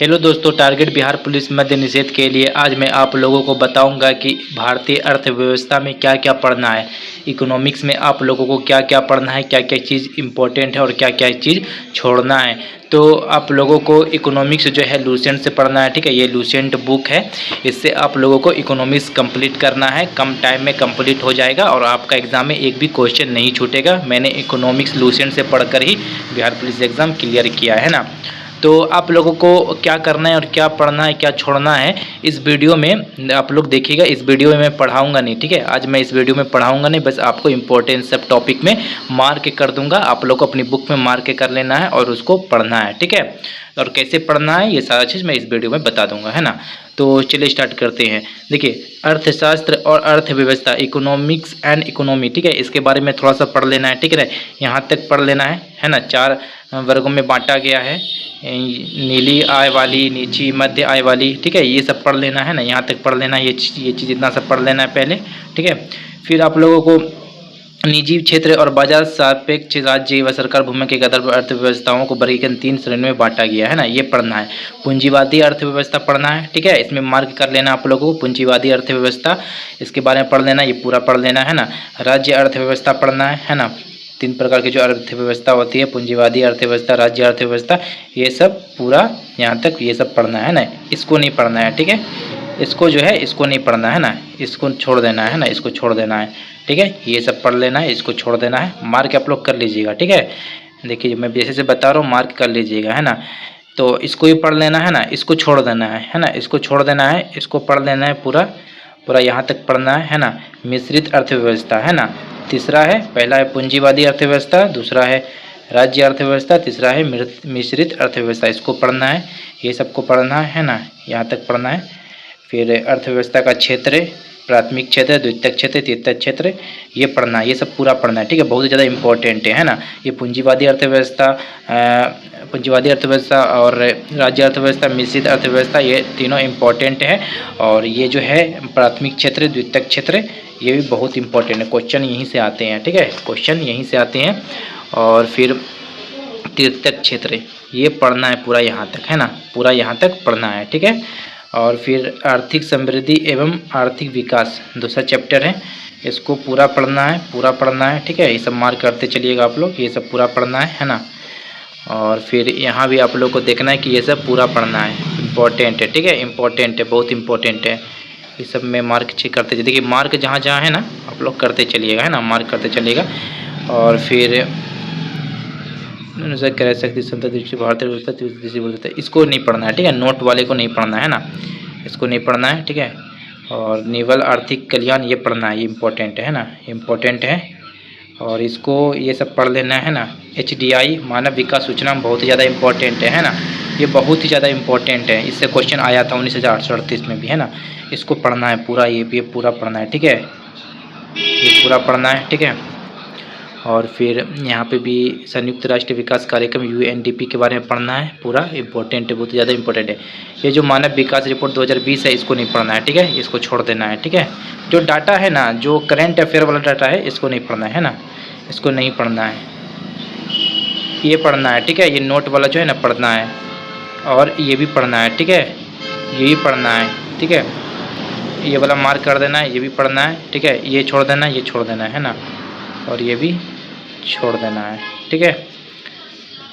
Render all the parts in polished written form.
Hello दोस्तों, target Bihar police मद्य निषेध के लिए आज मैं आप लोगों को बताऊंगा कि भारतीय अर्थव्यवस्था में क्या क्या पढ़ना है। इकोनॉमिक्स में आप लोगों को क्या क्या पढ़ना है, क्या क्या चीज़ इम्पोर्टेंट है और क्या क्या चीज़ छोड़ना है। तो आप लोगों को इकोनॉमिक्स जो है लूसेंट से पढ़ना है, ठीक है। ये लूसेंट बुक है, इससे आप लोगों को इकोनॉमिक्स कंप्लीट करना है। कम टाइम में कंप्लीट हो जाएगा और आपका एग्ज़ाम में एक भी क्वेश्चन नहीं छूटेगा। मैंने इकोनॉमिक्स लूसेंट से पढ़कर ही बिहार पुलिस एग्ज़ाम क्लियर किया है ना। तो आप लोगों को क्या करना है और क्या पढ़ना है, क्या छोड़ना है, इस वीडियो में आप लोग देखिएगा। इस वीडियो में मैं पढ़ाऊंगा नहीं, ठीक है। आज मैं इस वीडियो में पढ़ाऊंगा नहीं, बस आपको इम्पोर्टेंट सब टॉपिक में मार्क कर दूंगा। आप लोग को अपनी बुक में मार्क कर लेना है और उसको पढ़ना है, ठीक है। और कैसे पढ़ना है ये सारा चीज़ मैं इस वीडियो में बता दूंगा, है ना। तो चलिए स्टार्ट करते हैं। देखिए, अर्थशास्त्र और अर्थव्यवस्था, इकोनॉमिक्स एंड इकोनॉमी, ठीक है। इसके बारे में थोड़ा सा पढ़ लेना है, ठीक है। यहाँ तक पढ़ लेना है ना। 4 वर्गों में बांटा गया है, नीली आय वाली, नीची, मध्य आय वाली, ठीक है। ये सब पढ़ लेना है ना, यहाँ तक पढ़ लेना है। ये चीज़ इतना सब पढ़ लेना है पहले, ठीक है। फिर आप लोगों को निजी क्षेत्र और बाजार सापेक्ष राज्य व सरकार भूमि के आधार पर अर्थव्यवस्थाओं को वर्गीकरण 3 श्रेणियों में बांटा गया है ना। ये पढ़ना है। पूंजीवादी अर्थव्यवस्था पढ़ना है, ठीक है। इसमें मार्क कर लेना आप लोगों को। पूंजीवादी अर्थव्यवस्था, इसके बारे में पढ़ लेना, ये पूरा पढ़ लेना है ना। राज्य अर्थव्यवस्था पढ़ना है ना। 3 प्रकार की जो अर्थव्यवस्था होती है, पूंजीवादी अर्थव्यवस्था, राज्य अर्थव्यवस्था, ये सब पूरा यहाँ तक ये सब पढ़ना है ना। इसको नहीं पढ़ना है, ठीक है। इसको जो है इसको नहीं पढ़ना है ना, इसको छोड़ देना है ना, इसको छोड़ देना है, ठीक है। ये सब पढ़ लेना है, इसको छोड़ देना है। मार्क आप लोग कर लीजिएगा, ठीक है। देखिए मैं जैसे से बता रहा हूँ, मार्क कर लीजिएगा, है ना। तो इसको ही पढ़ लेना है ना, इसको छोड़ देना है ना, इसको छोड़ देना है, इसको पढ़ लेना है पूरा पूरा यहाँ तक पढ़ना है ना। मिश्रित अर्थव्यवस्था, है ना। तीसरा है, पहला है पूंजीवादी अर्थव्यवस्था, दूसरा है राज्य अर्थव्यवस्था, तीसरा है मिश्रित अर्थव्यवस्था। इसको पढ़ना है, ये सबको पढ़ना है ना, यहाँ तक पढ़ना है। फिर अर्थव्यवस्था का क्षेत्र, प्राथमिक क्षेत्र, द्वितीयक क्षेत्र, तृतीयक क्षेत्र, ये पढ़ना है, ये सब पूरा पढ़ना है, ठीक है। बहुत ज़्यादा इंपॉर्टेंट है ना। ये पूंजीवादी अर्थव्यवस्था और राज्य अर्थव्यवस्था, मिश्रित अर्थव्यवस्था, ये तीनों इम्पोर्टेंट है। और ये जो है प्राथमिक क्षेत्र, द्वितीयक क्षेत्र, ये भी बहुत इंपॉर्टेंट है। क्वेश्चन यहीं से आते हैं, ठीक है। क्वेश्चन यहीं से आते हैं। और फिर तृतीयक क्षेत्र, ये पढ़ना है पूरा यहाँ तक, है ना। पूरा यहाँ तक पढ़ना है, ठीक है। और फिर आर्थिक समृद्धि एवं आर्थिक विकास, दूसरा चैप्टर है, इसको पूरा पढ़ना है, पूरा पढ़ना है, ठीक है। ये सब मार्क करते चलिएगा आप लोग, ये सब पूरा पढ़ना है ना। और फिर यहाँ भी आप लोग को देखना है कि ये सब पूरा पढ़ना है, इम्पोर्टेंट है, ठीक है। इम्पोर्टेंट है, बहुत इम्पोर्टेंट है। ये सब में मार्क चेक करते चलिए। देखिए मार्क जहाँ जहाँ है ना, आप लोग करते चलिएगा, है ना, मार्क करते चलिएगा। और फिर कह सकती क्षमता दृष्टि, भारतीय व्यवस्था, इसको नहीं पढ़ना है, ठीक है। नोट वाले को नहीं पढ़ना है ना, इसको नहीं पढ़ना है, ठीक है। और निवल आर्थिक कल्याण, ये पढ़ना है, ये इम्पोर्टेंट है ना, इम्पोर्टेंट है। और इसको ये सब पढ़ लेना है ना। HDI, मानव विकास सूचना, बहुत ज़्यादा इम्पोर्टेंट है ना। ये बहुत ही ज़्यादा इम्पोर्टेंट है, इससे क्वेश्चन आया था 19,838 में भी, है ना। इसको पढ़ना है पूरा, ये पूरा पढ़ना है, ठीक है। ये पूरा पढ़ना है, ठीक है। और फिर यहाँ पे भी संयुक्त राष्ट्र विकास कार्यक्रम UNDP के बारे में पढ़ना है, पूरा इम्पोर्टेंट है, बहुत ज़्यादा इम्पोर्टेंट है। ये जो मानव विकास रिपोर्ट 2020 है, इसको नहीं पढ़ना है, ठीक है। इसको छोड़ देना है, ठीक है। जो डाटा है ना, जो करंट अफेयर वाला डाटा है, इसको नहीं पढ़ना है ना, इसको नहीं पढ़ना है, ये पढ़ना है, ठीक है। ये नोट वाला जो है ना पढ़ना है, और ये भी पढ़ना है, ठीक है। ये भी पढ़ना है, ठीक है। ये वाला मार्क कर देना है, ये भी पढ़ना है, ठीक है। ये छोड़ देना है, ये छोड़ देना है ना, और ये भी छोड़ देना है, ठीक है।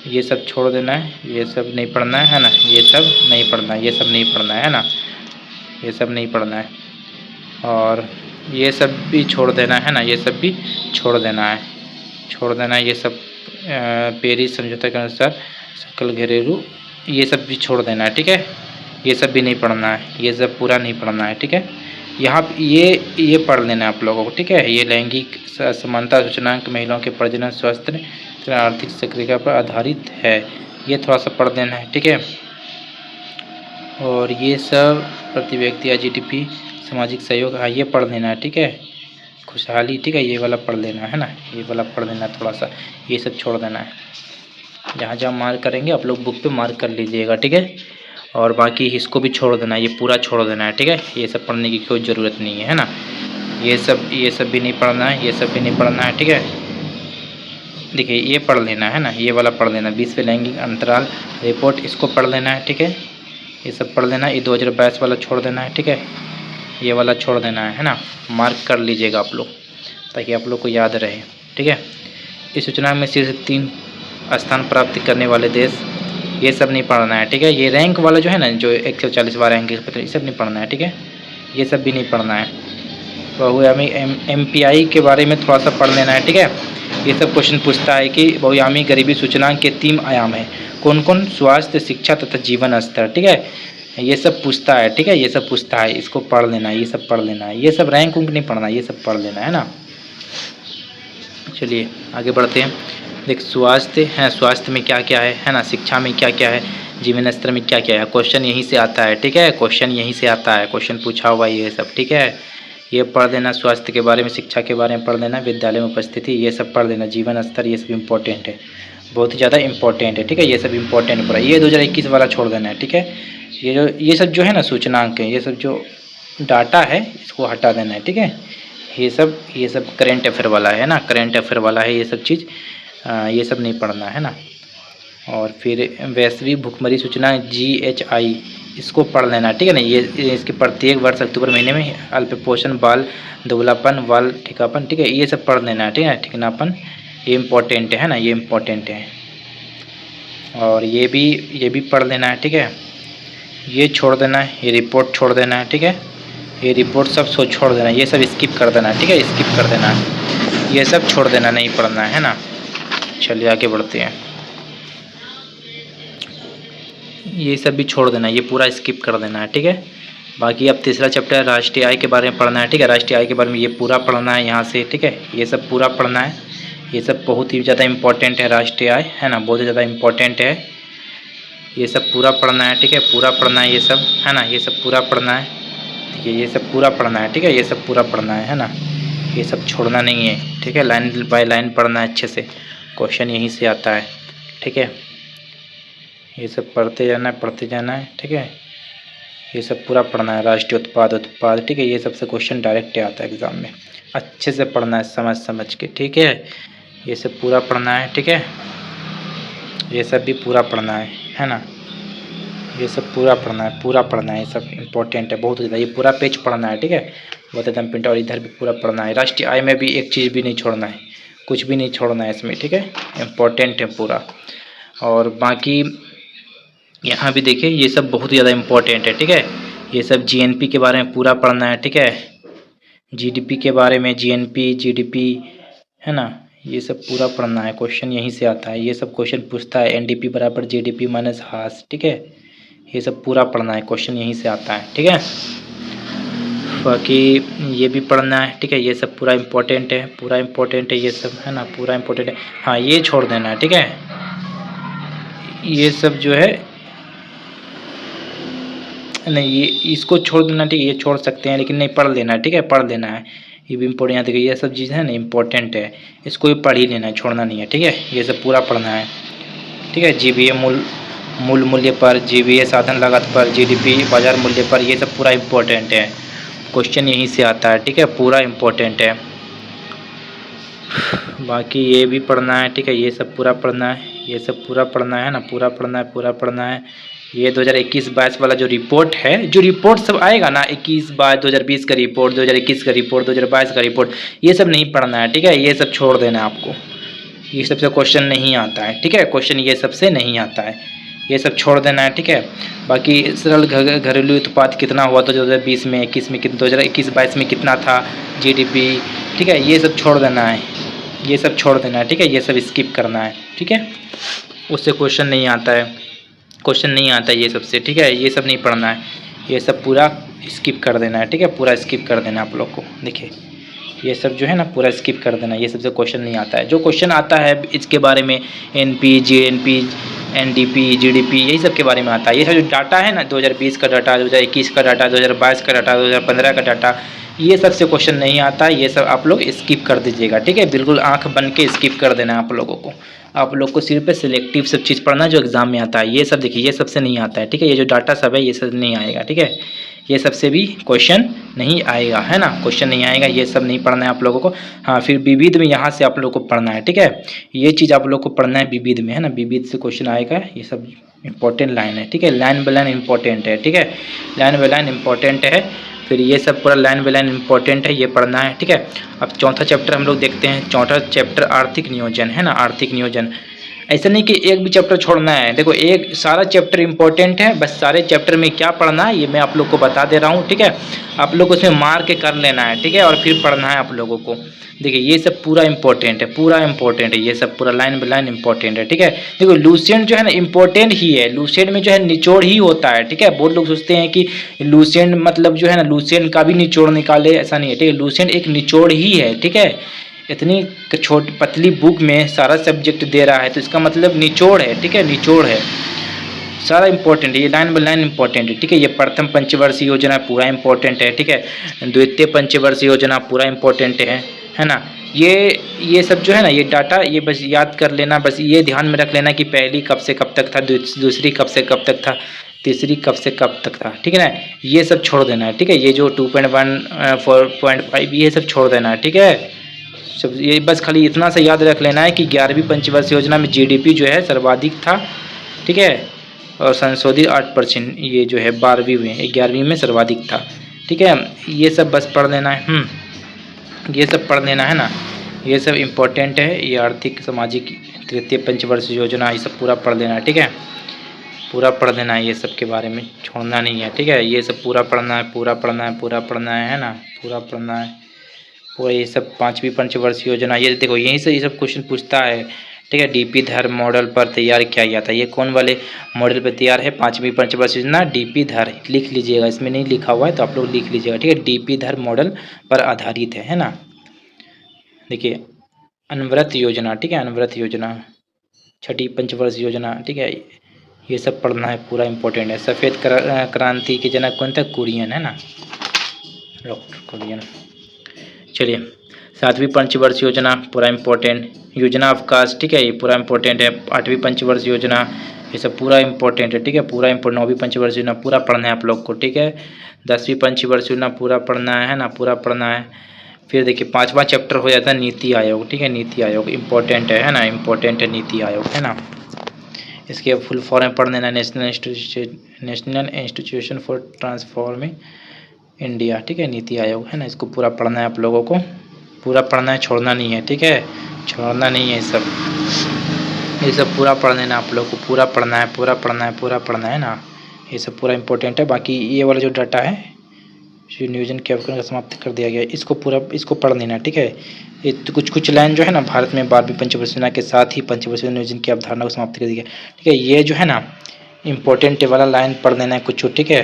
ये सब छोड़ देना है, ये सब नहीं पढ़ना है ना, ये सब नहीं पढ़ना है, ये सब नहीं पढ़ना है ना, ये सब नहीं पढ़ना है। और ये सब भी छोड़ देना है ना, ये सब भी छोड़ देना है, छोड़ देना है। ये सब पेरिस समझौते के अनुसार सकल घरेलू, ये सब भी छोड़ देना है, ठीक है। ये सब भी नहीं पढ़ना है, ये सब पूरा नहीं पढ़ना है, ठीक है। यहाँ ये पढ़ लेना है आप लोगों को, ठीक है। ये लैंगिक समानता सूचकांक, महिलाओं के प्रजनन, स्वास्थ्य, आर्थिक सक्रियता पर आधारित है, ये थोड़ा सा पढ़ देना है, ठीक है। और ये सब प्रति व्यक्ति GDP, सामाजिक सहयोग, हाँ ये पढ़ लेना है, ठीक है। खुशहाली, ठीक है, ये वाला पढ़ लेना है ना, ये वाला पढ़ लेना है थोड़ा सा, ये सब छोड़ देना है। जहाँ जहाँ मार्क करेंगे आप लोग बुक पे मार्क कर लीजिएगा, ठीक है। और बाकी इसको भी छोड़ देना है, ये पूरा छोड़ देना है, ठीक है। ये सब पढ़ने की कोई ज़रूरत नहीं है ना। ये सब भी नहीं पढ़ना है, ये सब भी नहीं पढ़ना है, ठीक है। देखिए ये पढ़ लेना है ना, ये वाला पढ़ लेना, 20वें लैंगिक अंतराल रिपोर्ट, इसको पढ़ लेना है, ठीक है। ये सब पढ़ लेना। ये 2022 वाला छोड़ देना है, ठीक है, ये वाला छोड़ देना है ना, मार्क कर लीजिएगा आप लोग ताकि आप लोग को याद रहे, ठीक है। इस सूचना में शीर्ष 3 स्थान प्राप्त करने वाले देश, ये सब नहीं पढ़ना है, ठीक है। ये रैंक वाला जो है ना, जो 140वां रैंक, ये सब नहीं पढ़ना है, ठीक है, ये सब भी नहीं पढ़ना है। बहुआयामी MPI के बारे में थोड़ा सा पढ़ लेना है, ठीक है। ये सब क्वेश्चन पूछता है कि बहुआयामी गरीबी सूचकांक के 3 आयाम हैं, कौन कौन? स्वास्थ्य, शिक्षा तथा जीवन स्तर, ठीक है, ये सब पूछता है, ठीक है, ये सब पूछता है, इसको पढ़ लेना है, ये सब पढ़ लेना है। ये सब रैंक उंक नहीं पढ़ना, ये सब पढ़ लेना है ना। चलिए आगे बढ़ते हैं। देख, स्वास्थ्य है, स्वास्थ्य में क्या क्या है ना, शिक्षा में क्या क्या है, जीवन स्तर में क्या क्या है, क्वेश्चन यहीं से आता है, ठीक है, क्वेश्चन यहीं से आता है, क्वेश्चन पूछा हुआ ये सब, ठीक है। ये पढ़ देना, स्वास्थ्य के बारे में, शिक्षा के बारे में पढ़ देना, विद्यालय में उपस्थिति, ये सब पढ़ देना, जीवन स्तर, ये सब इम्पोर्टेंट है, बहुत ही ज़्यादा इंपॉर्टेंट है, ठीक है, ये सब इम्पोर्टेंट पढ़ा। ये 2021 वाला छोड़ देना है, ठीक है। ये सब जो है ना सूचनांक है, ये सब जो डाटा है इसको हटा देना है, ठीक है। ये सब करेंट अफेयर वाला है ना, करेंट अफेयर वाला है ये सब चीज़, ये सब नहीं पढ़ना है ना। और फिर वैश्विक भुखमरी सूचना GHI, इसको पढ़ लेना, ठीक है ना। ये इसके प्रत्येक वर्ष अक्टूबर महीने में अल्पपोषण, बाल दुबलापन, बाल ठिकापन, ठीक है, ये सब पढ़ लेना है, ठीक है, ठिकनापन, ये इम्पोर्टेंट है ना, ये इम्पोर्टेंट है। और ये भी पढ़ लेना है, ठीक है। ये छोड़ देना है, ये रिपोर्ट छोड़ देना है, ठीक है, ये रिपोर्ट सब छोड़ देना है, ये सब स्किप कर देना है, ठीक है, स्किप कर देना है, ये सब छोड़ देना, नहीं पढ़ना है ना। चलिए आगे बढ़ते हैं। ये सब भी छोड़ देना है, ये पूरा स्किप कर देना है, ठीक है। बाकी अब तीसरा चैप्टर राष्ट्रीय आय के बारे में पढ़ना है, ठीक है, राष्ट्रीय आय के बारे में ये पूरा पढ़ना है यहाँ से, ठीक है, ये सब पूरा पढ़ना है, ये सब बहुत ही ज़्यादा इम्पोर्टेंट है, राष्ट्रीय आय है ना, बहुत ज़्यादा इम्पोर्टेंट है, ये सब पूरा पढ़ना है, ठीक है, पूरा पढ़ना है, ये सब है ना, ये सब पूरा पढ़ना है, ठीक है, ये सब पूरा पढ़ना है, ठीक है, ये सब पूरा पढ़ना है ना, ये सब छोड़ना नहीं है, ठीक है, लाइन बाय लाइन पढ़ना है अच्छे से, क्वेश्चन यहीं से आता है, ठीक है, ये सब पढ़ते जाना है, ठीक है, ये सब पूरा पढ़ना है। राष्ट्रीय उत्पाद, ठीक है, ये सबसे क्वेश्चन डायरेक्ट आता है एग्ज़ाम में, अच्छे से पढ़ना है, समझ के, ठीक है, ये सब पूरा पढ़ना है, ठीक है, ये सब भी पूरा पढ़ना है ना, ये सब पूरा पढ़ना है, ये सब इम्पोर्टेंट है बहुत ज़्यादा, ये पूरा पेज पढ़ना है, ठीक है, बहुत एकदम प्रिंट, और इधर भी पूरा पढ़ना है। राष्ट्रीय आय में भी एक चीज़ भी नहीं छोड़ना है, कुछ भी नहीं छोड़ना है इसमें, ठीक है, इम्पोर्टेंट है पूरा। और बाकी यहाँ भी देखिए, ये सब बहुत ज़्यादा इम्पोर्टेंट है, ठीक है, ये सब GNP के बारे में पूरा पढ़ना है, ठीक है, GDP के बारे में, GNP GDP है ना, ये सब पूरा पढ़ना है, क्वेश्चन यहीं से आता है, ये सब क्वेश्चन पूछता है, NDP बराबर GDP माइनस हास, ठीक है, ये सब पूरा पढ़ना है, क्वेश्चन यहीं से आता है, ठीक है। बाकी ये भी पढ़ना है, ठीक है, ये सब पूरा इम्पोर्टेंट है, ये सब है ना, पूरा इम्पोर्टेंट है। हाँ, ये छोड़ देना है, ठीक है, ये सब जो है नहीं, ये इसको छोड़ देना, ठीक है, ये छोड़ सकते हैं लेकिन नहीं, पढ़ लेना है, ठीक है, पढ़ लेना है, ये भी इम्पोर्टेंट, यहाँ देखिए ये सब चीज़ है ना इम्पोर्टेंट है, इसको भी पढ़ ही लेना है, छोड़ना नहीं है, ठीक है, ये सब पूरा पढ़ना है, ठीक है। GVA मूल मूल्य पर, GVA साधन लागत पर, GDP बाजार मूल्य पर, ये सब पूरा इम्पोर्टेंट है, क्वेश्चन यहीं से आता है, ठीक है, पूरा इम्पोर्टेंट है। बाकी ये भी पढ़ना है, ठीक है, ये सब पूरा पढ़ना है, ये सब पूरा पढ़ना है ना, पूरा पढ़ना है। ये 2021-22 वाला जो रिपोर्ट है, जो रिपोर्ट सब आएगा ना, 21-22 2020 का रिपोर्ट, 2021 का रिपोर्ट, 2022 का रिपोर्ट, ये सब नहीं पढ़ना है, ठीक है, ये सब छोड़ देना है आपको, ये सबसे क्वेश्चन नहीं आता है, ठीक है, क्वेश्चन ये सबसे नहीं आता है, ये सब छोड़ देना है, ठीक है। बाकी सरल घरेलू उत्पाद कितना हुआ था 2020 में, 21 में, 2021-22 में कितना था GDP, ठीक है, ये सब छोड़ देना है, ये सब छोड़ देना है, ठीक है, ये सब स्किप करना है, ठीक है, उससे क्वेश्चन नहीं आता है, ये सबसे, ठीक है, ये सब नहीं पढ़ना है, ये सब पूरा स्किप कर देना है, ठीक है, पूरा स्किप कर देना आप लोग को। देखिए ये सब जो है ना पूरा स्किप कर देना, ये सबसे क्वेश्चन नहीं आता है, जो क्वेश्चन आता है इसके बारे में NP GNP NDP GDP यही सब के बारे में आता है। ये सब जो डाटा है ना 2020 का डाटा, 2021 का डाटा, 2022 का डाटा, 2015 का डाटा, ये सब से क्वेश्चन नहीं आता है, ये सब आप लोग स्किप कर दीजिएगा, ठीक है, बिल्कुल आंख बन के स्किप कर देना आप लोगों को, आप लोग को सिर्फ सिलेक्टिव सब चीज़ पढ़ना जो एग्जाम में आता है। ये सब देखिए, ये सबसे नहीं आता है, ठीक है। ये जो डाटा सब है ये सब नहीं आएगा, ठीक है। ये सबसे भी क्वेश्चन नहीं आएगा, है ना, क्वेश्चन नहीं आएगा, ये सब नहीं पढ़ना है आप लोगों को। हाँ, फिर विविध में यहाँ से आप लोग को पढ़ना है, ठीक है। ये चीज़ आप लोग को पढ़ना है विविध में, है ना, विविध से क्वेश्चन आएगा। ये सब इंपॉर्टेंट लाइन है, ठीक है। लाइन बाय लाइन इंपॉर्टेंट है, ठीक है, लाइन बाय लाइन इंपॉर्टेंट है। फिर ये सब पूरा लाइन बाय लाइन इंपॉर्टेंट है, ये पढ़ना है, ठीक है। अब चौथा चैप्टर हम लोग देखते हैं। चौथा चैप्टर आर्थिक नियोजन, है ना, आर्थिक नियोजन। ऐसा नहीं कि एक भी चैप्टर छोड़ना है, देखो एक सारा चैप्टर इंपॉर्टेंट है, बस सारे चैप्टर में क्या पढ़ना है ये मैं आप लोग को बता दे रहा हूँ, ठीक है। आप लोग उसमें मार्क कर लेना है, ठीक है, और फिर पढ़ना है आप लोगों को। देखिए ये सब पूरा इंपॉर्टेंट है, पूरा इंपॉर्टेंट है, ये सब पूरा लाइन बाय लाइन इंपॉर्टेंट है, ठीक है। देखो लुसेंट जो है ना इंपॉर्टेंट ही है, लुसेंट में जो है निचोड़ ही होता है, ठीक है। बहुत लोग सोचते हैं कि लुसेंट मतलब जो है ना लुसेंट का भी निचोड़ निकाले, ऐसा नहीं है, ठीक है। लुसेंट एक निचोड़ ही है, ठीक है। इतनी छोटी पतली बुक में सारा सब्जेक्ट दे रहा है तो इसका मतलब निचोड़ है, ठीक है, निचोड़ है, सारा इंपॉर्टेंट है, ये लाइन बाय लाइन इंपॉर्टेंट है, ठीक है। ये प्रथम पंचवर्षीय योजना पूरा इंपॉर्टेंट है, ठीक है। द्वितीय पंचवर्षीय योजना पूरा इंपॉर्टेंट है ना। ये सब जो है ना ये डाटा ये बस याद कर लेना, बस ये ध्यान में रख लेना कि पहली कब से कब तक था, दूसरी कब से कब तक था, तीसरी कब से कब तक था, ठीक है ना। ये सब छोड़ देना है, ठीक है। ये जो 2.1 4.5 ये सब छोड़ देना है, ठीक है। सब ये बस खाली इतना सा याद रख लेना है कि 11वीं पंचवर्षीय योजना में जीडीपी जो है सर्वाधिक था, ठीक है, और संशोधित 8%, ये जो है 12वीं में 11वीं में सर्वाधिक था, ठीक है। ये सब बस पढ़ लेना है, ये सब पढ़ लेना है ना, ये सब इम्पोर्टेंट है। ये आर्थिक सामाजिक तृतीय पंचवर्षीय योजना ये सब पूरा पढ़ लेना है, ठीक है, पूरा पढ़ लेना है, ये सब के बारे में छोड़ना नहीं है, ठीक है। ये सब पूरा पढ़ना है, पूरा पढ़ना है, पूरा पढ़ना है ना, पूरा पढ़ना है पूरा। ये सब 5वीं पंचवर्षीय योजना, ये देखो यहीं से ये सब क्वेश्चन पूछता है, ठीक है। डीपी धर मॉडल पर तैयार किया गया था, ये कौन वाले मॉडल पर तैयार है, 5वीं पंचवर्षीय योजना डीपी धर, लिख लीजिएगा, इसमें नहीं लिखा हुआ है तो आप लोग लिख लीजिएगा, ठीक है। डीपी धर मॉडल पर आधारित है ना। देखिए अनवरत योजना, ठीक है, अनवरत योजना, 6ठी पंचवर्षीय योजना, ठीक है। ये सब पढ़ना है, पूरा इंपॉर्टेंट है। सफ़ेद क्रांति के जनक कौन था, कुरियन, है ना, डॉक्टर कुरियन। चलिए 7वीं पंचवर्षीय योजना पूरा इंपॉर्टेंट, योजना अवकाश, ठीक है, ये पूरा इंपॉर्टेंट है। 8वीं पंचवर्षीय योजना ये सब पूरा इंपॉर्टेंट है, ठीक है, पूरा इंपॉर्टेंट। 9वीं पंचवर्षीय योजना पूरा पढ़ना है आप लोग को, ठीक है। 10वीं पंचवर्षीय योजना पूरा पढ़ना है ना, पूरा पढ़ना है। फिर देखिए 5वां चैप्टर हो जाता है नीति आयोग, ठीक है, नीति आयोग इंपॉर्टेंट है ना, इंपॉर्टेंट है नीति आयोग, है ना। इसके फुल फॉर्म पढ़ लेना, national institution for transforming India, ठीक है, नीति आयोग, है ना। इसको पूरा पढ़ना है आप लोगों को, पूरा पढ़ना है, छोड़ना नहीं है, ठीक है, छोड़ना नहीं है। ये सब पूरा पढ़ लेना आप लोग को, पूरा पढ़ना है, पूरा पढ़ना है, पूरा पढ़ना है ना। ये सब पूरा इंपॉर्टेंट है। बाकी ये वाला जो डाटा है नियोजन के अवकरण का समाप्त कर दिया गया, इसको पूरा इसको पढ़ लेना, ठीक है। ये तो कुछ लाइन जो है ना, भारत में 12वीं पंचवर्षीय योजना के साथ ही पंचवर्षीय नियोजन की अवधारणा को समाप्त कर दिया गया, ठीक है। ये जो है ना इंपॉर्टेंट वाला लाइन पढ़ लेना है कुछ, ठीक है।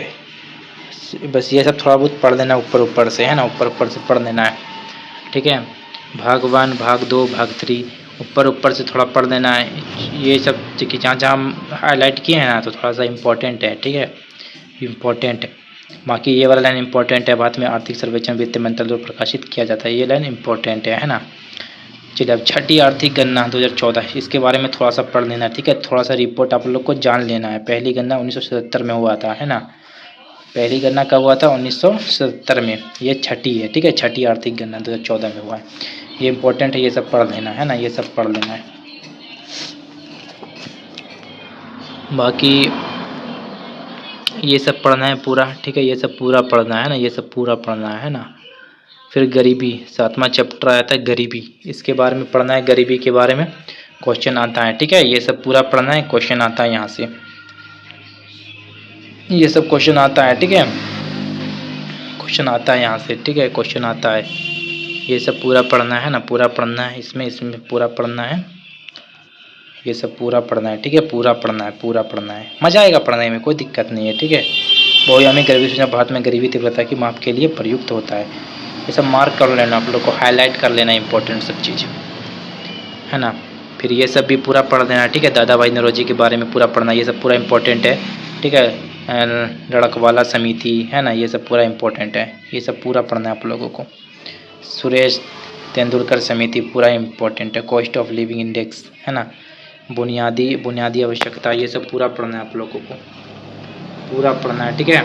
बस ये सब थोड़ा बहुत पढ़ लेना ऊपर से, है ना, ऊपर से पढ़ लेना है, ठीक है। भाग 1 भाग 2 भाग 3 ऊपर से थोड़ा पढ़ लेना है। ये सब देखिए जहाँ हम हाईलाइट किए हैं ना तो थोड़ा सा इम्पोर्टेंट है, ठीक है, इम्पोर्टेंट है। बाकी ये वाला लाइन इंपॉर्टेंट है, बाद में आर्थिक सर्वेक्षण वित्त मंत्रालय द्वारा प्रकाशित किया जाता है, ये लाइन इंपॉर्टेंट है ना। चलिए अब 6ठी आर्थिक गणना 2014, इसके बारे में थोड़ा सा पढ़ लेना, ठीक है। थोड़ा सा रिपोर्ट आप लोग को जान लेना है। पहली गणना 1977 में हुआ था, है ना, पहली गणना कब हुआ था, 1977 में। ये 6ठी है, ठीक है, 6ठी आर्थिक गणना 2014 में हुआ है, ये इंपॉर्टेंट है, ये सब पढ़ लेना है ना, ये सब पढ़ लेना है। बाकी ये सब पढ़ना है पूरा, ठीक है, ये सब पूरा पढ़ना है ना, ये सब पूरा पढ़ना है ना। फिर गरीबी 7वां चैप्टर आया था गरीबी, इसके बारे में पढ़ना है, गरीबी के बारे में क्वेश्चन आता है, ठीक है। ये सब पूरा पढ़ना है, क्वेश्चन आता है यहाँ से, ये सब क्वेश्चन आता है, ठीक है, क्वेश्चन आता है यहाँ से, ठीक है, क्वेश्चन आता है। ये सब पूरा पढ़ना है ना, पूरा पढ़ना है, इसमें पूरा पढ़ना है, ये सब पूरा पढ़ना है, ठीक है, पूरा पढ़ना है, पूरा पढ़ना है। मज़ा आएगा पढ़ने में, कोई दिक्कत नहीं है, ठीक है। बहुआयामी गरीबी सूचना भारत में गरीबी तीव्रता की माप के लिए प्रयुक्त होता है, ये सब मार्क कर लेना आप लोग को, हाईलाइट कर लेना इंपॉर्टेंट सब चीज़, है ना। फिर ये सब भी पूरा पढ़ देना, ठीक है। दादा भाई नौरोजी के बारे में पूरा पढ़ना, ये सब पूरा इंपॉर्टेंट है, ठीक है। लड़कवाला समिति, है ना, ये सब पूरा इंपॉर्टेंट है, ये सब पूरा पढ़ना है आप लोगों को। सुरेश तेंदुलकर समिति पूरा इंपॉर्टेंट है। कॉस्ट ऑफ लिविंग इंडेक्स, है ना, बुनियादी बुनियादी आवश्यकता, ये सब पूरा पढ़ना है आप लोगों को, पूरा पढ़ना है, ठीक है।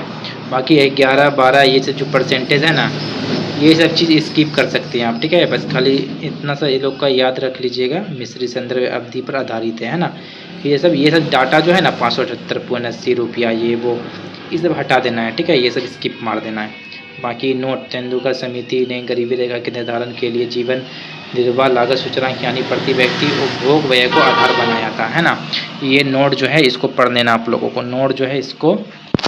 बाकी 11, 12 ये सब जो परसेंटेज है ना, ये सब चीज़ स्किप कर सकते हैं आप, ठीक है। बस खाली इतना सा ये लोग का याद रख लीजिएगा, मिस्री संदर्भ अवधि पर आधारित है ना। ये सब डाटा जो है ना 578.80 रुपया ये वो, ये सब हटा देना है, ठीक है। ये सब स्किप मार देना है। बाकी नोट, तेंदुलकर समिति ने गरीबी रेखा के निर्धारण के लिए जीवन निर्वाह लागत सूचकांक यानी प्रति व्यक्ति उपभोग व्यय को आधार बनाया था, है ना। ये नोट जो है इसको पढ़ लेना आप लोगों को, नोट जो है इसको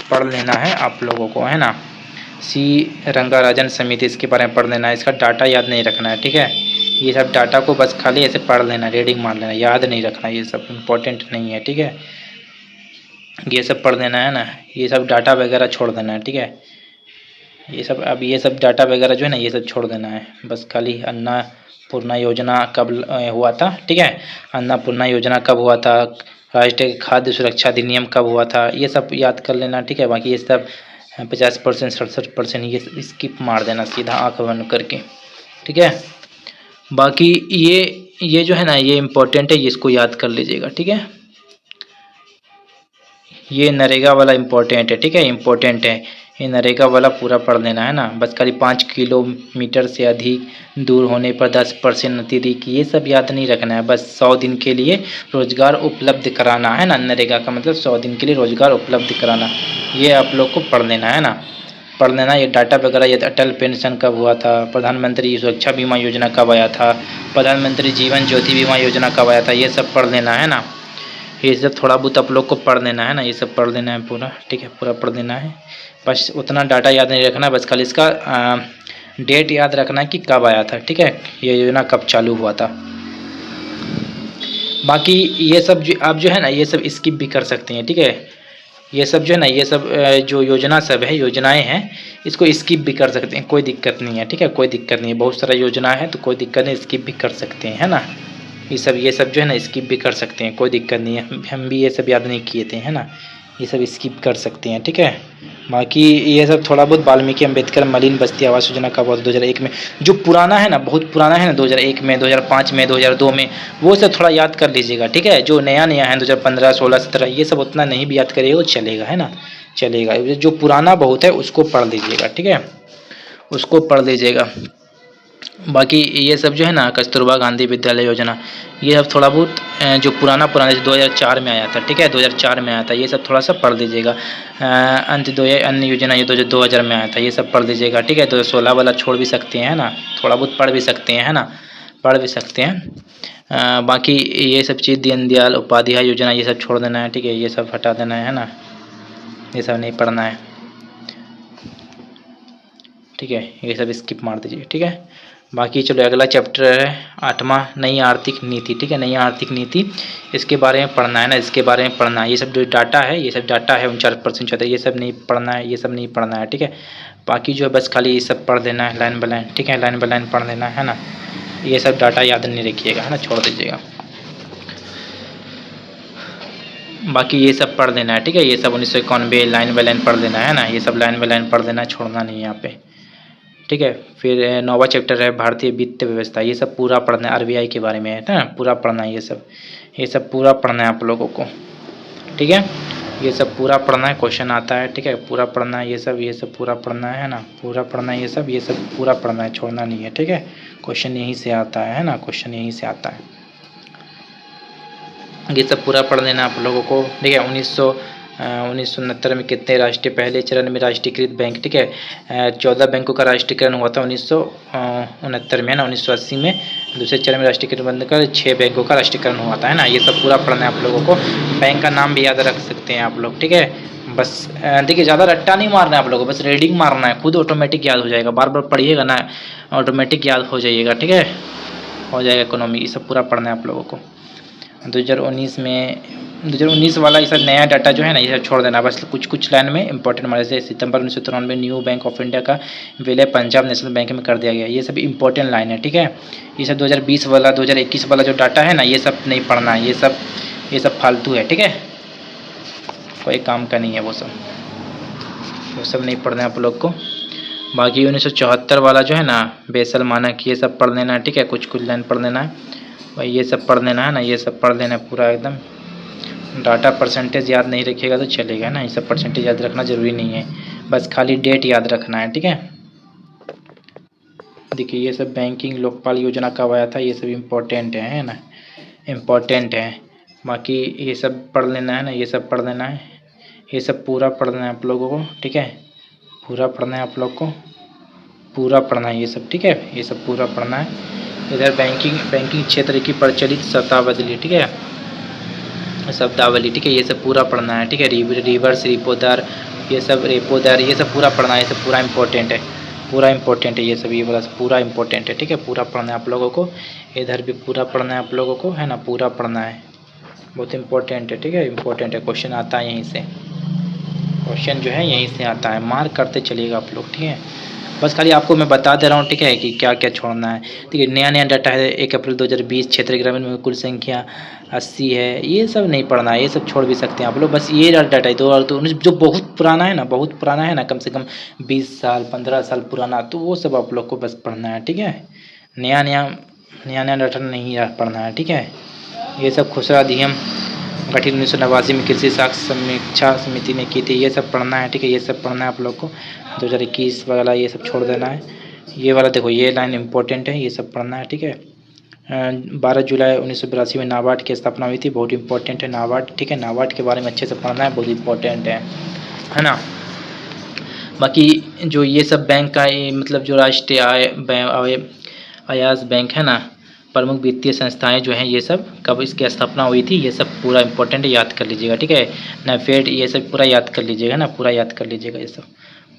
पढ़ लेना है आप लोगों को, है ना। सी रंगाराजन समिति, इसके बारे में पढ़ लेना है, इसका डाटा याद नहीं रखना है, ठीक है। ये सब डाटा को बस खाली ऐसे पढ़ लेना, रीडिंग मार लेना, याद नहीं रखना, ये सब इम्पोर्टेंट नहीं है, ठीक है। ये सब पढ़ लेना है ना, ये सब डाटा वगैरह छोड़ देना है, ठीक है। ये सब अब ये सब डाटा वगैरह जो है ना ये सब छोड़ देना है, बस खाली अन्नपूर्णा योजना कब हुआ था, ठीक है। अन्नपूर्णा योजना कब हुआ था, राष्ट्रीय खाद्य सुरक्षा अधिनियम कब हुआ था, ये सब याद कर लेना, ठीक है। बाकी ये सब 50%, 67% ये स्किप मार देना, सीधा आँख बंद करके, ठीक है। बाकी ये जो है ना ये इम्पोर्टेंट है, इसको याद कर लीजिएगा, ठीक है। ये नरेगा वाला इम्पोर्टेंट है, ठीक है, इम्पोर्टेंट है। ये नरेगा वाला पूरा पढ़ लेना है ना। बस खाली 5 किलोमीटर से अधिक दूर होने पर 10% अतिरिक्त, ये सब याद नहीं रखना है। बस 100 दिन के लिए रोजगार उपलब्ध कराना है ना, नरेगा का मतलब 100 दिन के लिए रोजगार उपलब्ध कराना, ये आप लोग को पढ़ लेना है ना, पढ़ लेना। ये डाटा वगैरह, ये अटल पेंशन कब हुआ था, प्रधानमंत्री सुरक्षा बीमा योजना कब आया था, प्रधानमंत्री जीवन ज्योति बीमा योजना कब आया था, ये सब पढ़ लेना है ना। ये सब थोड़ा बहुत आप लोग को पढ़ लेना है ना, ये सब पढ़ लेना है पूरा, ठीक है, पूरा पढ़ लेना है। बस उतना डाटा याद नहीं रखना, बस खाली इसका डेट याद रखना है कि कब आया था, ठीक है, ये योजना कब चालू हुआ था। बाकी ये सब जो आप जो है ना ये सब स्किप भी कर सकते हैं, ठीक है। ये सब जो है ना ये सब जो योजना सब है, योजनाएं हैं, इसको स्किप भी कर सकते हैं, कोई दिक्कत नहीं है, ठीक है, कोई दिक्कत नहीं है। बहुत सारा योजना है तो कोई दिक्कत नहीं, स्किप भी कर सकते हैं, है ना। ये सब जो है ना स्किप भी कर सकते हैं, कोई दिक्कत नहीं है। हम भी ये सब याद नहीं किए थे, है ना, ये सब स्किप कर सकते हैं, ठीक है। बाकी ये सब थोड़ा बहुत वाल्मीकि अम्बेडकर मलिन बस्ती आवास योजना का बहुत 2001 में, जो पुराना है ना, बहुत पुराना है ना, 2001 में, 2005 में, 2002 में, वो सब थोड़ा याद कर लीजिएगा, ठीक है। जो नया नया है 2015, 16, 17, ये सब उतना नहीं भी याद करिएगा चलेगा, है ना, चलेगा। जो पुराना बहुत है उसको पढ़ लीजिएगा, ठीक है, उसको पढ़ लीजिएगा। बाकी ये सब जो है ना कस्तूरबा गांधी विद्यालय योजना, ये सब थोड़ा बहुत जो पुराना 2004 में आया था, ठीक है, 2004 में आया था, ये सब थोड़ा सा पढ़ लीजिएगा। अंत्योदय अन्न योजना ये 2000 में आया था, ये सब पढ़ लीजिएगा, ठीक है। 2016 वाला छोड़ भी सकते हैं, है ना, थोड़ा बहुत पढ़ भी सकते हैं, है ना, पढ़ भी सकते हैं। बाकी ये सब चीज़ दीनदयाल उपाध्याय योजना ये सब छोड़ देना है, ठीक है, ये सब हटा देना है ना, ये सब नहीं पढ़ना है, ठीक है, ये सब स्किप मार दीजिए, ठीक है। बाकी चलो अगला चैप्टर है 8वां, नई आर्थिक नीति, ठीक है, नई आर्थिक नीति, इसके बारे में पढ़ना है ना, इसके बारे में पढ़ना है। ये सब जो डाटा है, ये सब डाटा है 49% ये सब नहीं पढ़ना है, ये सब नहीं पढ़ना है, ठीक है। बाकी जो है बस खाली ये सब पढ़ देना है लाइन बाय लाइन, ठीक है, लाइन बाय लाइन पढ़ देना है ना। ये सब डाटा याद नहीं रखिएगा, है ना, छोड़ दीजिएगा। बाकी ये सब पढ़ देना है, ठीक है, ये सब 1991 लाइन बाय लाइन पढ़ देना है ना, ये सब लाइन बाय लाइन पढ़ देना, छोड़ना नहीं है यहाँ पे, ठीक है। फिर 9वां चैप्टर है भारतीय वित्त व्यवस्था, ये सब पूरा पढ़ना है, आरबीआई के बारे में है ना, पूरा पढ़ना है, ये सब पूरा पढ़ना है आप लोगों को, ठीक है। ये सब पूरा पढ़ना है, क्वेश्चन आता है, ठीक है, पूरा पढ़ना है, ये सब पूरा पढ़ना है ना, पूरा पढ़ना है, ये सब पूरा पढ़ना है, छोड़ना नहीं है, ठीक है। क्वेश्चन यहीं से आता है ना, क्वेश्चन यहीं से आता है, ये सब पूरा पढ़ लेना आप लोगों को, ठीक है। 1969 में कितने राष्ट्रीय, पहले चरण में राष्ट्रीयकृत बैंक, ठीक है, 14 बैंकों का राष्ट्रीयकरण हुआ था 1969 में, है ना। 1980 में दूसरे चरण में राष्ट्रीयकृत बंद कर 6 बैंकों का राष्ट्रीयकरण हुआ था, है ना। ये सब पूरा पढ़ना है आप लोगों को। बैंक का नाम भी याद रख सकते हैं आप लोग, ठीक है। बस देखिए ज़्यादा रट्टा नहीं मारना है आप लोगों को, बस रीडिंग मारना है, खुद ऑटोमेटिक याद हो जाएगा, बार बार पढ़िएगा ना, ऑटोमेटिक याद हो जाइएगा, ठीक है, हो जाएगा इकोनॉमी। ये सब पूरा पढ़ना है आप लोगों को। 2019 वाला ये सब नया डाटा जो है ना ये सब छोड़ देना, बस कुछ लाइन में इंपॉर्टेंट हमारे से सितंबर 1993 में न्यू बैंक ऑफ इंडिया का विलय पंजाब नेशनल बैंक में कर दिया गया, ये सब इंपॉर्टेंट लाइन है, ठीक है। ये सब 2020 वाला 2021 वाला जो डाटा है ना ये सब नहीं पढ़ना है, ये सब फालतू है, ठीक है, कोई काम का नहीं है, वो सब नहीं पढ़ना है आप लोग को। बाकी 1974 वाला जो है ना बेसल मानक, ये सब पढ़ लेना है, ठीक है, कुछ लाइन पढ़ लेना है। भाई ये सब पढ़ लेना है ना, ये सब पढ़ लेना पूरा एकदम। डाटा परसेंटेज याद नहीं रखिएगा तो चलेगा ना, ये सब परसेंटेज याद रखना ज़रूरी नहीं है, बस खाली डेट याद रखना है, ठीक है। देखिए ये सब बैंकिंग लोकपाल योजना कब आया था, ये सब इम्पोर्टेंट है ना, इम्पोर्टेंट है। बाकी ये सब पढ़ लेना है ना, ये सब पढ़ लेना है, ये सब पूरा पढ़ना है आप लोगों को, ठीक है। पूरा पढ़ना है आप लोग को, पूरा पढ़ना है ये सब, ठीक है। ये सब पूरा पढ़ना है। इधर बैंकिंग क्षेत्र की प्रचलित शब्दावली, ठीक है, शब्दावली, ठीक है। ये सब पूरा पढ़ना है, ठीक है। रिवर्स रेपो दर, ये सब रेपो दर, ये सब पूरा पढ़ना है, ये सब पूरा इंपॉर्टेंट है, पूरा इंपॉर्टेंट है ये सब, ये वाला पूरा इंपॉर्टेंट है, ठीक है। पूरा पढ़ना है आप लोगों को, इधर भी पूरा पढ़ना है आप लोगों को, है ना, पूरा पढ़ना है, बहुत इंपॉर्टेंट है, ठीक है, इंपॉर्टेंट है। क्वेश्चन आता है यहीं से, क्वेश्चन जो है यहीं से आता है, मार्क करते चलिएगा आप लोग, ठीक है। बस खाली आपको मैं बता दे रहा हूँ, ठीक है, कि क्या क्या छोड़ना है। ठीक है, नया डाटा है 1 अप्रैल 2020, क्षेत्र ग्रामीण में कुल संख्या 80 है, ये सब नहीं पढ़ना है, ये सब छोड़ भी सकते हैं आप लोग। बस ये डाटा है 2019 जो बहुत पुराना है ना, बहुत पुराना है ना, कम से कम 20 साल 15 साल पुराना, तो वो सब आप लोग को बस पढ़ना है, ठीक है। नया नया डाटा नहीं पढ़ना है, ठीक है। ये सब खुसरा अधिनियम गठित 1989 में कृषि साख समीक्षा समिति ने की थी, ये सब पढ़ना है, ठीक है। ये सब पढ़ना है आप लोग को, 2021 वगैरह ये सब छोड़ देना है। ये वाला देखो, ये लाइन इंपॉर्टेंट है, ये सब पढ़ना है, ठीक है। 12 जुलाई 1982 में नाबार्ड की स्थापना हुई थी, बहुत इंपॉर्टेंट है नाबार्ड, ठीक है। नाबार्ड के बारे में अच्छे से पढ़ना है, बहुत इंपॉर्टेंट है ना। बाकी जो ये सब बैंक का मतलब जो राष्ट्रीय आयास बैंक है ना, प्रमुख वित्तीय संस्थाएं जो हैं, ये सब कब इसकी स्थापना हुई थी, ये सब पूरा इंपॉर्टेंट है, याद कर लीजिएगा, ठीक है। नेफेड, ये सब पूरा याद कर लीजिएगा ना, पूरा याद कर लीजिएगा, ये सब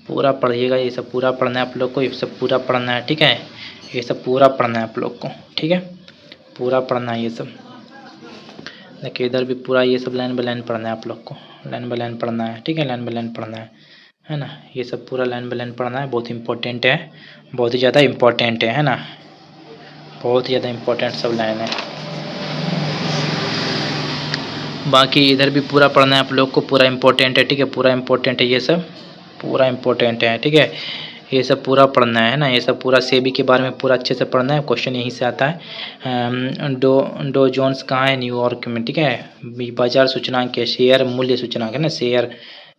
पूरा पढ़िएगा, ये सब पूरा पढ़ना है आप लोग को, ये सब पूरा पढ़ना है, ठीक है। ये सब पूरा पढ़ना है आप लोग को, ठीक है, पूरा पढ़ना है ये सब। देखिए इधर भी पूरा ये सब लाइन बाय लाइन पढ़ना है आप लोग को, लाइन बाय लाइन पढ़ना है, ठीक है, लाइन बाय लाइन पढ़ना है ना। ये सब पूरा लाइन बाय लाइन पढ़ना है, बहुत इंपॉर्टेंट है, बहुत ही ज़्यादा इंपॉर्टेंट है ना, बहुत ही ज़्यादा इंपॉर्टेंट सब लाइन है। बाकी इधर भी पूरा पढ़ना है आप लोग को, पूरा इंपॉर्टेंट है, ठीक है, पूरा इंपॉर्टेंट है ये सब, पूरा इंपॉर्टेंट है, ठीक है। ये सब पूरा पढ़ना है ना, ये सब पूरा सेबी के बारे में पूरा अच्छे से पढ़ना है, क्वेश्चन यहीं से आता है। डो जोन्स कहाँ है, न्यूयॉर्क में, ठीक है। बाजार सूचकांक के शेयर मूल्य सूचकांक है ना, शेयर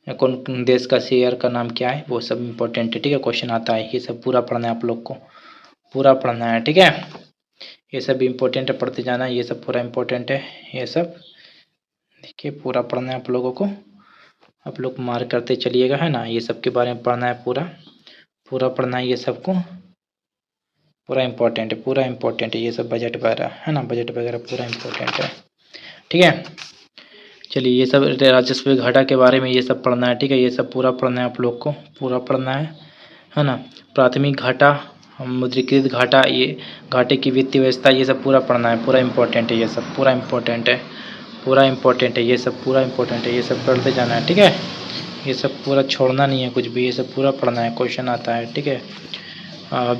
कौन देश का शेयर का नाम क्या है, वो सब इंपॉर्टेंट है, ठीक है, क्वेश्चन आता है। ये सब पूरा पढ़ना है आप लोग को, पूरा पढ़ना है, ठीक है। ये सब इम्पोर्टेंट है, पढ़ते जाना, ये सब पूरा इम्पोर्टेंट है, ये सब देखिए पूरा पढ़ना है आप लोगों को, आप लोग मार्क करते चलिएगा, है ना। ये सब के बारे में पढ़ना है, पूरा पूरा पढ़ना है ये सबको, पूरा इम्पोर्टेंट है, पूरा इम्पोर्टेंट है ये सब, बजट वगैरह है ना, बजट वगैरह पूरा इम्पोर्टेंट है, ठीक है। चलिए ये सब राजस्व घाटा के बारे में ये सब पढ़ना है, ठीक है। ये सब पूरा पढ़ना है आप लोग को, पूरा पढ़ना है ना। प्राथमिक घाटा, मुद्रीकृत घाटा, ये घाटे की वित्तीय व्यवस्था, ये सब पूरा पढ़ना है, पूरा इम्पोर्टेंट है ये सब, पूरा इम्पोर्टेंट है, पूरा इम्पोर्टेंट है ये सब, पूरा इम्पोर्टेंट है ये सब, पढ़ते जाना है, ठीक है। ये सब पूरा छोड़ना नहीं है कुछ भी, ये सब पूरा पढ़ना है, क्वेश्चन आता है, ठीक है।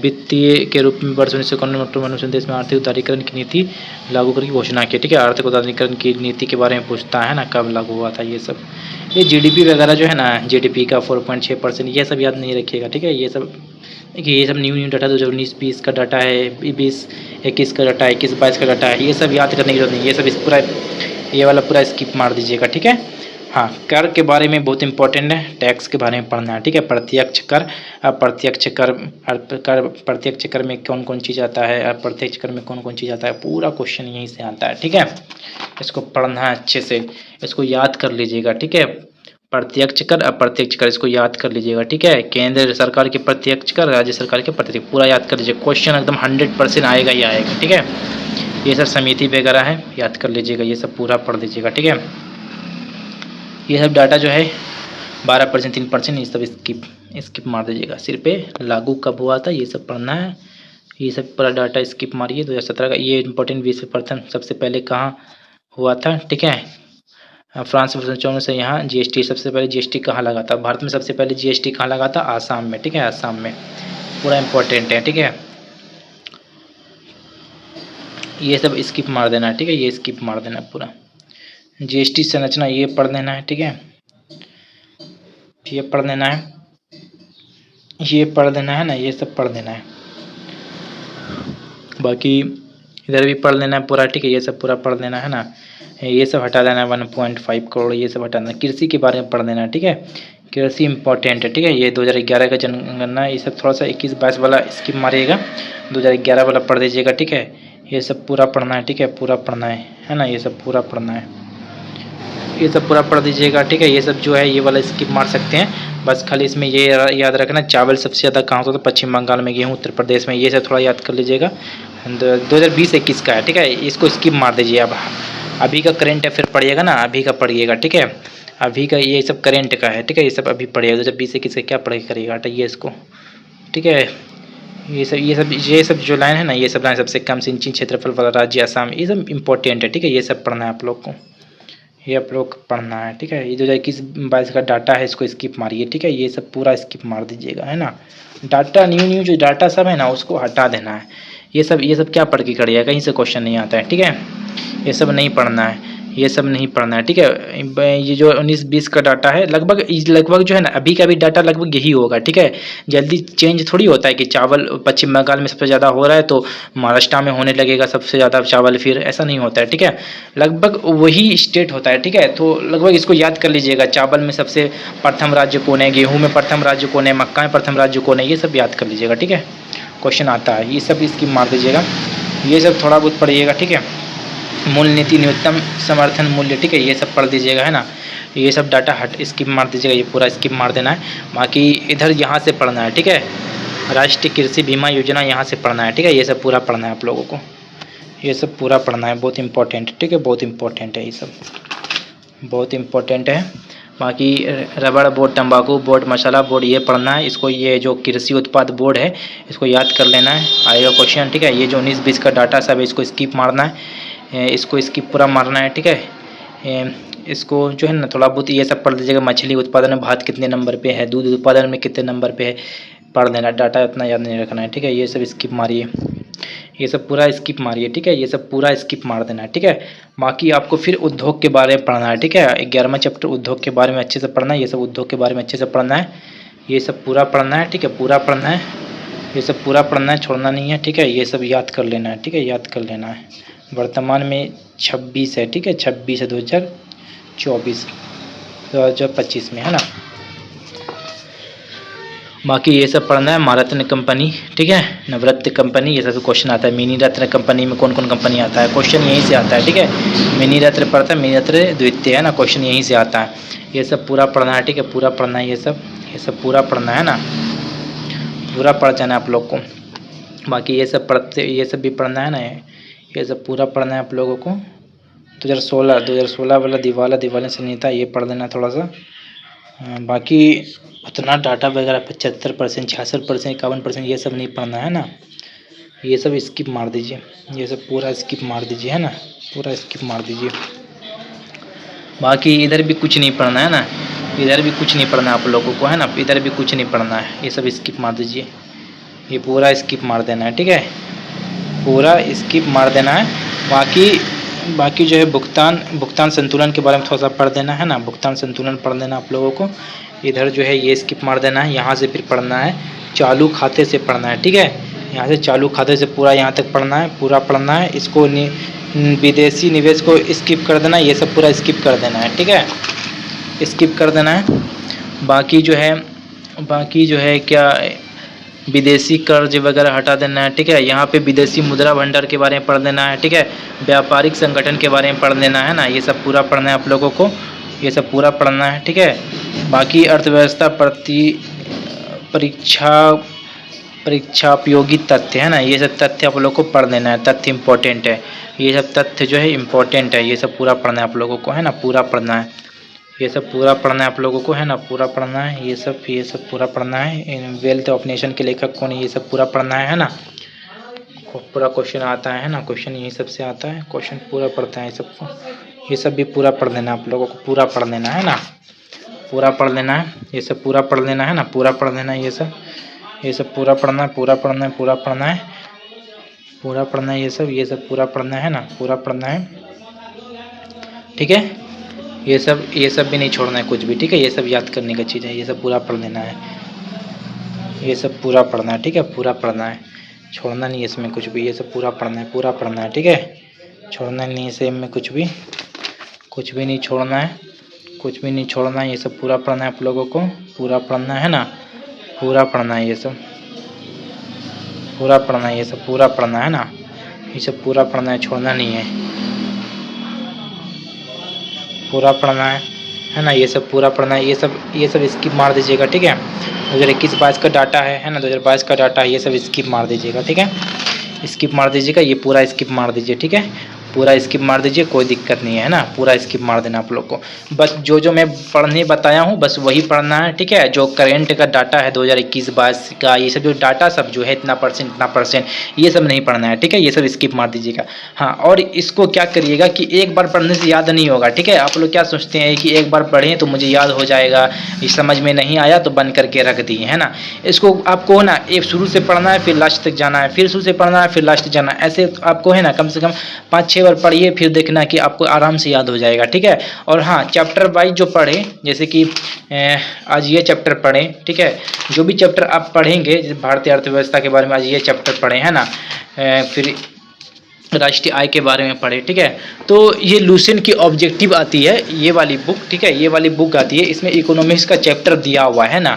वित्तीय के रूप में वर्ष 1991 देश में आर्थिक उदारीकरण की नीति लागू करने की घोषणा की, ठीक है। आर्थिक उदारीकरण की नीति के बारे में पूछता है ना, कब लागू हुआ था ये सब। ये जीडीपी वगैरह जो है ना, जीडीपी का 4.6%, ये सब याद नहीं रखिएगा, ठीक है। ये सब देखिए, ये सब न्यू डाटा 2019-20 का डाटा है, 20-21 का डाटा है, 21-22 का डाटा है, ये सब याद करने की जरूरत नहीं, ये सब इस पूरा ये वाला पूरा स्किप मार दीजिएगा, ठीक है। हाँ, कर के बारे में बहुत इंपॉर्टेंट है, टैक्स के बारे में पढ़ना है, ठीक है। प्रत्यक्ष कर, अप्रत्यक्ष कर, प्रत्यक्ष कर में कौन कौन चीज़ आता है, अप्रत्यक्ष कर में कौन कौन चीज़ आता है, पूरा क्वेश्चन यहीं से आता है, ठीक है। इसको पढ़ना है अच्छे से, इसको याद कर लीजिएगा, ठीक है। प्रत्यक्ष कर, अप्रत्यक्ष कर, इसको याद कर लीजिएगा, ठीक है। केंद्र सरकार के प्रत्यक्ष कर, राज्य सरकार के प्रत्यक्ष, पूरा याद कर लीजिए, क्वेश्चन एकदम 100% आएगा ही आएगा, ठीक है। ये सब समिति वगैरह है, याद कर लीजिएगा, ये सब पूरा पढ़ लीजिएगा, ठीक है। ये सब डाटा जो है 12%, 3%, ये सब स्किप मार दीजिएगा। सिर पे लागू कब हुआ था ये सब पढ़ना है, ये सब पूरा डाटा स्किप मारिए। 2017 का ये इंपॉर्टेंट विश्व प्रथम सबसे पहले कहाँ हुआ था, ठीक है। फ्रांस में से यहाँ जीएसटी, सबसे पहले जीएसटी कहाँ लगा था, भारत में सबसे पहले जीएसटी कहाँ लगा था, आसाम में, ठीक है, आसाम में, पूरा इम्पोर्टेंट है, ठीक है। ये सब स्किप मार देना है, ठीक है, ये स्किप मार देना पूरा। जीएसटी संरचना ये पढ़ देना है, ठीक है, ये पढ़ देना है, ये पढ़ देना है ना, ये सब पढ़ देना है। बाकी इधर भी पढ़ लेना है पूरा, ठीक है। ये सब पूरा पढ़ लेना है ना। ये सब हटा देना है, 1.5 करोड़ ये सब हटा देना। कृषि के बारे में पढ़ लेना है, ठीक है। कृषि इंपॉर्टेंट है, ठीक है। ये 2011 का जनगणना, ये सब थोड़ा सा 21-22 वाला स्किप मारिएगा, 2011 वाला पढ़ दीजिएगा, ठीक है। ये सब पूरा पढ़ना है, ठीक है, पूरा पढ़ना है ना। ये सब पूरा पढ़ना है, ये सब पूरा पढ़ दीजिएगा, ठीक है। ये सब जो है ये वाला स्किप मार सकते हैं, बस खाली इसमें ये याद रखना चावल सबसे ज़्यादा कहाँ होता है, पश्चिम बंगाल में, गेहूँ उत्तर प्रदेश में। ये सब थोड़ा याद कर लीजिएगा। 2020-21 का है, ठीक है। इसको स्किप मार दीजिए। अब अभी का करेंट अफेयर पढ़िएगा ना, अभी का पढ़िएगा, ठीक है। अभी का ये सब करेंट का है, ठीक है। ये सब अभी पढ़िएगा, 2020-21 का क्या पढ़ करिएगा, हटाइए इसको, ठीक है। ये सब जो लाइन है ना, ये सब लाइन सबसे कम सिंचित क्षेत्रफल वाला राज्य असम, ये सब इंपॉर्टेंट है, ठीक है। ये सब पढ़ना है आप लोग को, ये आप लोग पढ़ना है, ठीक है। ये 2021-22 का डाटा है, इसको स्किप मारिए, ठीक है। ये सब पूरा स्किप मार दीजिएगा, है ना। डाटा न्यू जो डाटा सब है ना, उसको हटा देना है। ये सब क्या पढ़ के करिएगा, कहीं से क्वेश्चन नहीं आता है, ठीक है। ये सब नहीं पढ़ना है, ये सब नहीं पढ़ना है, ठीक है। ये जो 19-20 का डाटा है, लगभग जो है ना, अभी का भी डाटा लगभग यही होगा, ठीक है। जल्दी चेंज थोड़ी होता है कि चावल पश्चिम बंगाल में सबसे ज़्यादा हो रहा है तो महाराष्ट्र में होने लगेगा सबसे ज़्यादा चावल, फिर ऐसा नहीं होता है, ठीक है। लगभग वही स्टेट होता है, ठीक है। तो लगभग इसको याद कर लीजिएगा, चावल में सबसे प्रथम राज्य कौन है, गेहूँ में प्रथम राज्य कौन है, मक्का में प्रथम राज्य कौन है, ये सब याद कर लीजिएगा, ठीक है। क्वेश्चन आता है, ये सब इसकी मार दीजिएगा। ये सब थोड़ा बहुत पढ़िएगा, ठीक है। मूल नीति, न्यूनतम समर्थन मूल्य, ठीक है, ये सब पढ़ दीजिएगा, है ना। ये सब डाटा स्किप मार दीजिएगा, ये पूरा स्किप मार देना है। बाकी इधर यहाँ से पढ़ना है, ठीक है। राष्ट्रीय कृषि बीमा योजना यहाँ से पढ़ना है, ठीक है। ये सब पूरा पढ़ना है आप लोगों को, ये सब पूरा पढ़ना है, बहुत इंपॉर्टेंट, ठीक है, बहुत इंपॉर्टेंट है, ये सब बहुत इंपॉर्टेंट है। बाकी रबड़ बोर्ड, तंबाकू बोर्ड, मसाला बोर्ड, ये पढ़ना है इसको। ये जो कृषि उत्पाद बोर्ड है, इसको याद कर लेना है, आएगा क्वेश्चन, ठीक है। ये जो 19-20 का डाटा सब है, इसको स्किप मारना है, इसको स्किप पूरा मारना है, ठीक है। इसको जो है ना थोड़ा बहुत ये सब पढ़ लीजिएगा। मछली उत्पादन में भारत कितने नंबर पे है, दूध उत्पादन में कितने नंबर पे है, पढ़ लेना। डाटा उतना याद नहीं रखना है, ठीक है। ये सब स्किप मारिए, ये सब पूरा स्किप मारिए, ठीक है। ये सब पूरा स्किप मार देना है, ठीक है। बाकी आपको फिर उद्योग के बारे में पढ़ना है, ठीक है। 11वां चैप्टर उद्योग के बारे में अच्छे से पढ़ना है, ये सब उद्योग के बारे में अच्छे से पढ़ना है, ये सब पूरा पढ़ना है, ठीक है, पूरा पढ़ना है, ये सब पूरा पढ़ना है, छोड़ना नहीं है, ठीक है। ये सब याद कर लेना है, ठीक है, याद कर लेना है। वर्तमान में 26 है, ठीक है, 26 है 2024-2025 में, है ना। बाकी ये सब पढ़ना है। महारत्न कंपनी, ठीक है, नवरत्न कंपनी, ये सब क्वेश्चन आता है। मिनी रत्न कंपनी में कौन कौन कंपनी आता है, क्वेश्चन यहीं से आता है, ठीक है। मिनी रत्न पढ़ता है, मिनी रत्न द्वितीय, है ना, क्वेश्चन यहीं से आता है। ये सब पूरा पढ़ना है, ठीक है, पूरा पढ़ना है, ये सब पूरा पढ़ना है ना, पूरा पढ़ जाना है आप लोग को। बाकी ये सब भी पढ़ना है ना, ये सब पूरा पढ़ना है आप लोगों को। 2016 वाला दिवाला संहिता, ये पढ़ देना थोड़ा सा। बाकी उतना डाटा वगैरह 75%, 66%, 51%, ये सब नहीं पढ़ना है ना। ये सब स्किप मार दीजिए, ये सब पूरा स्किप मार दीजिए, है ना, पूरा स्किप मार दीजिए। बाकी इधर भी कुछ नहीं पढ़ना है ना, इधर भी कुछ नहीं पढ़ना आप लोगों को, है ना। इधर भी कुछ नहीं पढ़ना है, ये सब स्किप मार दीजिए, ये पूरा स्किप मार देना है, ठीक है, पूरा स्किप मार देना है। बाकी जो है भुगतान संतुलन के बारे में थोड़ा सा पढ़ देना है ना, भुगतान संतुलन पढ़ देना आप लोगों को। इधर जो है ये स्किप मार देना है। यहाँ से फिर पढ़ना है, चालू खाते से पढ़ना है, ठीक है। यहाँ से चालू खाते से पूरा यहाँ तक पढ़ना है, पूरा पढ़ना है। इसको विदेशी निवेश को स्किप कर देना है, ये सब पूरा स्किप कर देना है, ठीक है, स्किप कर देना है। बाकी जो है क्या, विदेशी कर्ज वगैरह हटा देना है, ठीक है। यहाँ पे विदेशी मुद्रा भंडार के बारे में पढ़ देना है, ठीक है। व्यापारिक संगठन के बारे में पढ़ देना है ना, ये सब पूरा पढ़ना है आप लोगों को, ये सब पूरा पढ़ना है, ठीक है। बाकी अर्थव्यवस्था परीक्षापयोगी तथ्य, है ना, ये सब तथ्य आप लोग को पढ़ देना है। तथ्य इंपॉर्टेंट है, ये सब तथ्य जो है इम्पोर्टेंट है, ये सब पूरा पढ़ना है आप लोगों को, है ना, पूरा पढ़ना है, ये सब पूरा पढ़ना है आप लोगों को, है ना, पूरा पढ़ना है। ये सब पूरा पढ़ना है। वेल्थ ऑफ नेशन के लेखक कौन है, ये सब पूरा पढ़ना है ना। पूरा क्वेश्चन आता है ना, क्वेश्चन यही सब से आता है, क्वेश्चन पूरा पढ़ता है सबको। ये सब भी पूरा पढ़ लेना आप लोगों को, पूरा पढ़ लेना है ना, पूरा पढ़ लेना है। ये सब पूरा पढ़ लेना है ना, पूरा पढ़ लेना है। ये सब पूरा पढ़ना है, पूरा पढ़ना है, पूरा पढ़ना है, पूरा पढ़ना है। ये सब पूरा पढ़ना है ना, पूरा पढ़ना है, ठीक है। ये सब भी नहीं छोड़ना है कुछ भी, ठीक है। ये सब याद करने का चीज़ है, ये सब पूरा पढ़ लेना है, ये सब पूरा पढ़ना है, ठीक है, पूरा पढ़ना है। छोड़ना नहीं है इसमें कुछ भी, ये सब पूरा पढ़ना है, पूरा पढ़ना है, ठीक है। छोड़ना नहीं है सेम में कुछ भी नहीं छोड़ना है, कुछ भी नहीं छोड़ना है, ये सब पूरा पढ़ना है आप लोगों को, पूरा पढ़ना है ना, पूरा पढ़ना है, ये सब पूरा पढ़ना है, ये सब पूरा पढ़ना है ना, ये सब पूरा पढ़ना है, छोड़ना नहीं है, पूरा पढ़ना है ना, ये सब पूरा पढ़ना है, ये सब स्किप मार दीजिएगा, ठीक है। 2021-22 का डाटा है ना, 2022 का डाटा है, ये सब स्किप मार दीजिएगा, ठीक है। स्किप मार दीजिएगा, ये पूरा स्किप मार दीजिए, ठीक है, पूरा स्किप मार दीजिए, कोई दिक्कत नहीं है ना, पूरा स्किप मार देना आप लोग को। बस जो मैं पढ़ने बताया हूँ बस वही पढ़ना है, ठीक है। जो करेंट का डाटा है 2021-22 का, ये सब जो डाटा सब जो है इतना परसेंट ये सब नहीं पढ़ना है, ठीक है, ये सब स्किप मार दीजिएगा। हाँ, और इसको क्या करिएगा कि एक बार पढ़ने से याद नहीं होगा, ठीक है। आप लोग क्या सोचते हैं कि एक बार पढ़ें तो मुझे याद हो जाएगा, इस समझ में नहीं आया तो बंद करके रख दिए, है ना। इसको आपको ना एक शुरू से पढ़ना है, फिर लास्ट तक जाना है, फिर शुरू से पढ़ना है, फिर लास्ट जाना है, ऐसे आपको है ना कम से कम 5-6 बार पढ़िए, फिर देखना कि आपको आराम से याद हो जाएगा, ठीक है। और हाँ, चैप्टर वाइज जो पढ़ें, जैसे कि आज ये चैप्टर पढ़ें, ठीक है। जो भी चैप्टर आप पढ़ेंगे, जैसे भारतीय अर्थव्यवस्था के बारे में आज ये चैप्टर पढ़ें, है ना, फिर राष्ट्रीय आय के बारे में पढ़े, ठीक है। तो ये लुसेंट की ऑब्जेक्टिव आती है, ये वाली बुक, ठीक है, ये वाली बुक आती है, इसमें इकोनॉमिक्स का चैप्टर दिया हुआ है ना।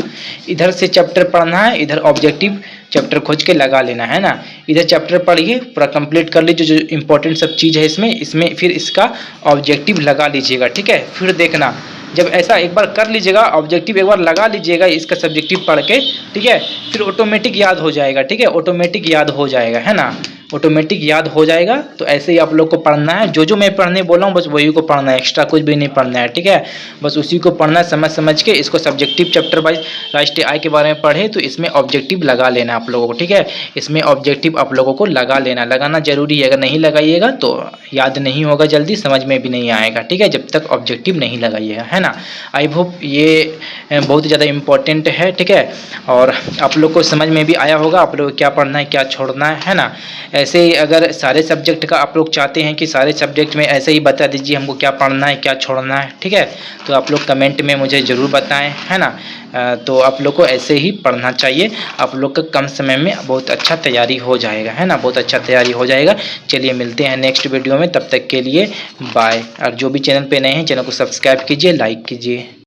इधर से चैप्टर पढ़ना है, इधर ऑब्जेक्टिव चैप्टर खोज के लगा लेना है ना। इधर चैप्टर पढ़िए, पूरा कंप्लीट कर लीजिए, जो इंपॉर्टेंट सब चीज़ है इसमें फिर इसका ऑब्जेक्टिव लगा लीजिएगा, ठीक है। फिर देखना, जब ऐसा एक बार कर लीजिएगा, ऑब्जेक्टिव एक बार लगा लीजिएगा इसका सब्जेक्टिव पढ़ के, ठीक है, फिर ऑटोमेटिक याद हो जाएगा, ठीक है, ऑटोमेटिक याद हो जाएगा, है ना, ऑटोमेटिक याद हो जाएगा। तो ऐसे ही आप लोग को पढ़ना है, जो मैं पढ़ने बोला हूँ बस वही को पढ़ना है, एक्स्ट्रा कुछ भी नहीं पढ़ना है, ठीक है। बस उसी को पढ़ना है, समझ के इसको सब्जेक्टिव चैप्टर वाइज राष्ट्रीय आय के बारे में पढ़े तो इसमें ऑब्जेक्टिव लगा लेना आप लोगों को, ठीक है। इसमें ऑब्जेक्टिव आप लोगों को लगाना जरूरी है, अगर नहीं लगाइएगा तो याद नहीं होगा, जल्दी समझ में भी नहीं आएगा, ठीक है, जब तक ऑब्जेक्टिव नहीं लगाइएगा, है ना। आई होप ये बहुत ज़्यादा इम्पोर्टेंट है, ठीक है, और आप लोग को समझ में भी आया होगा आप लोग क्या पढ़ना है क्या छोड़ना है ना। ऐसे ही अगर सारे सब्जेक्ट का आप लोग चाहते हैं कि सारे सब्जेक्ट में ऐसे ही बता दीजिए हमको क्या पढ़ना है क्या छोड़ना है, ठीक है, तो आप लोग कमेंट में मुझे ज़रूर बताएं, है ना। तो आप लोग को ऐसे ही पढ़ना चाहिए, आप लोग का कम समय में बहुत अच्छा तैयारी हो जाएगा, है ना, बहुत अच्छा तैयारी हो जाएगा। चलिए मिलते हैं नेक्स्ट वीडियो में, तब तक के लिए बाय। और जो भी चैनल पे नए हैं चैनल को सब्सक्राइब कीजिए, लाइक कीजिए।